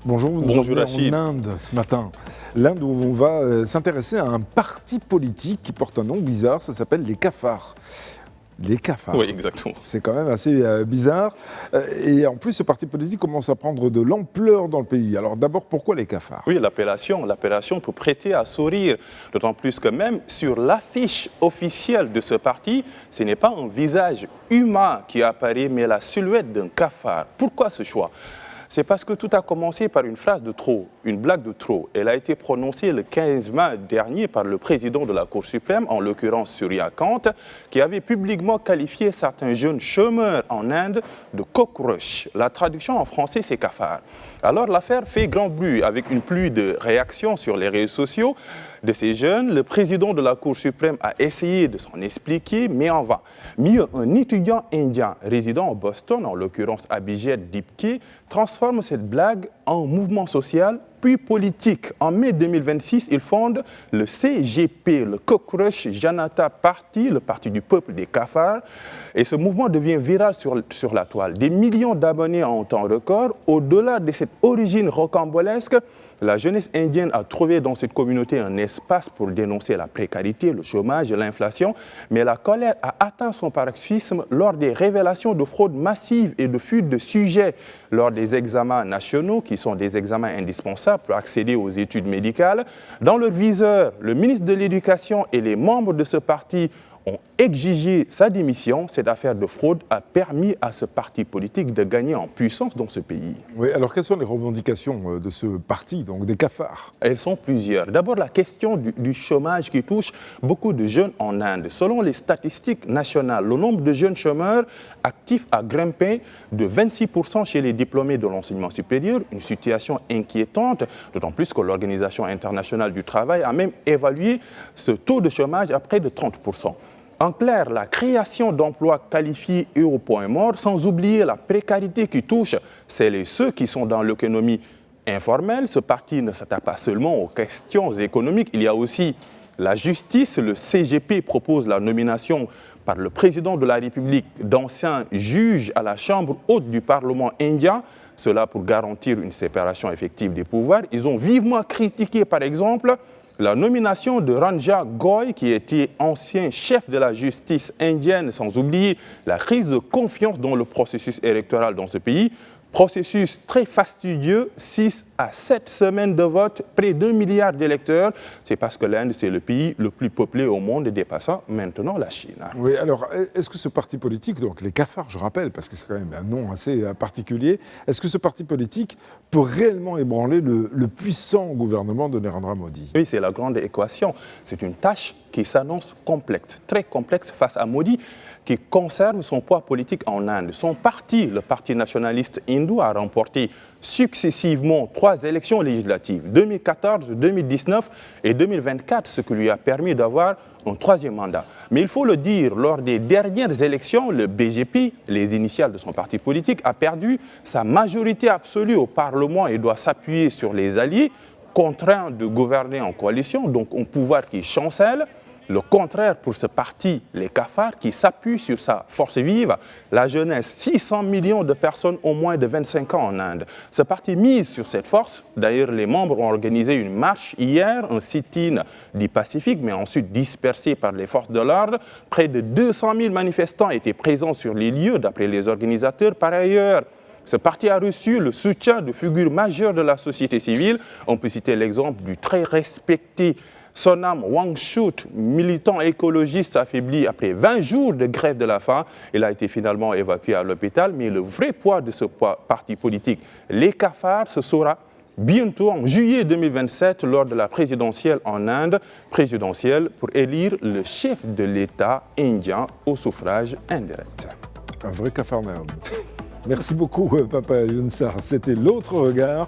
Bonjour, vous nous Bonjour emmenez Rachid. en Inde ce matin. L'Inde où on va s'intéresser à un parti politique qui porte un nom bizarre, ça s'appelle les Cafards. Les Cafards. Oui, exactement. C'est quand même assez bizarre. Et en plus, ce parti politique commence à prendre de l'ampleur dans le pays. Alors d'abord, pourquoi les Cafards? Oui, l'appellation peut prêter à sourire, d'autant plus que même sur l'affiche officielle de ce parti, ce n'est pas un visage humain qui apparaît, mais la silhouette d'un cafard. Pourquoi ce choix? C'est parce que tout a commencé par une phrase de trop, une blague de trop. Elle a été prononcée le 15 mai dernier par le président de la Cour suprême, en l'occurrence Surya Kant, qui avait publiquement qualifié certains jeunes chômeurs en Inde de cockroach. La traduction en français, c'est cafard. Alors l'affaire fait grand bruit avec une pluie de réactions sur les réseaux sociaux de ces jeunes. Le président de la Cour suprême a essayé de s'en expliquer, mais en vain. Mieux, un étudiant indien résidant à Boston, en l'occurrence Abhijit Dipke, transforme cette blague en mouvement social puis politique. En mai 2026, il fonde le CGP, le Cockroach Janata Party, le parti du peuple des cafards. Et ce mouvement devient viral sur la toile. Des millions d'abonnés en temps record. Au-delà de cette origine rocambolesque, la jeunesse indienne a trouvé dans cette communauté un espace pour dénoncer la précarité, le chômage et l'inflation. Mais la colère a atteint son paroxysme lors des révélations de fraudes massives et de fuites de sujets lors des examens nationaux, qui sont des examens indispensables pour accéder aux études médicales. Dans leur viseur, le ministre de l'Éducation et les membres de ce parti ont exigé sa démission. Cette affaire de fraude a permis à ce parti politique de gagner en puissance dans ce pays. Oui, alors quelles sont les revendications de ce parti, donc des Cafards? Elles sont plusieurs. D'abord, la question du chômage qui touche beaucoup de jeunes en Inde. Selon les statistiques nationales, le nombre de jeunes chômeurs actifs a grimpé de 26% chez les diplômés de l'enseignement supérieur, une situation inquiétante, d'autant plus que l'Organisation internationale du travail a même évalué ce taux de chômage à près de 30%. En clair, la création d'emplois qualifiés est au point mort, sans oublier la précarité qui touche celles et ceux qui sont dans l'économie informelle. Ce parti ne s'attaque pas seulement aux questions économiques, il y a aussi la justice. Le CGP propose la nomination par le président de la République d'anciens juges à la Chambre haute du Parlement indien, cela pour garantir une séparation effective des pouvoirs. Ils ont vivement critiqué, par exemple, la nomination de Ranja Goy, qui était ancien chef de la justice indienne, sans oublier la crise de confiance dans le processus électoral dans ce pays. Processus très fastidieux, 6 à 7 semaines de vote, près d'1 milliard d'électeurs. C'est parce que l'Inde, c'est le pays le plus peuplé au monde, dépassant maintenant la Chine. Oui, alors est-ce que ce parti politique, donc les Cafards, je rappelle, parce que c'est quand même un nom assez particulier, est-ce que ce parti politique peut réellement ébranler le puissant gouvernement de Narendra Modi? Oui, c'est la grande équation. C'est une tâche qui s'annonce complexe, très complexe face à Modi, qui conserve son poids politique en Inde. Son parti, le Parti nationaliste hindou, a remporté successivement 3 élections législatives, 2014, 2019 et 2024, ce qui lui a permis d'avoir un 3e mandat. Mais il faut le dire, lors des dernières élections, le BJP, les initiales de son parti politique, a perdu sa majorité absolue au Parlement et doit s'appuyer sur les alliés, contraints de gouverner en coalition, donc un pouvoir qui chancelle. Le contraire pour ce parti, les cafards, qui s'appuie sur sa force vive, la jeunesse, 600 millions de personnes au moins de 25 ans en Inde. Ce parti mise sur cette force. D'ailleurs, les membres ont organisé une marche hier, un sit-in du Pacifique, mais ensuite dispersé par les forces de l'ordre. Près de 200 000 manifestants étaient présents sur les lieux, d'après les organisateurs. Par ailleurs, ce parti a reçu le soutien de figures majeures de la société civile. On peut citer l'exemple du très respecté Sonam Wangchuk, militant écologiste affaibli après 20 jours de grève de la faim. Il a été finalement évacué à l'hôpital, mais le vrai poids de ce parti politique, les cafards, se saura bientôt en juillet 2027 lors de la présidentielle en Inde, présidentielle pour élire le chef de l'État indien au suffrage indirect. Un vrai cafard merde. Merci beaucoup, Papa Younsar. C'était l'autre regard.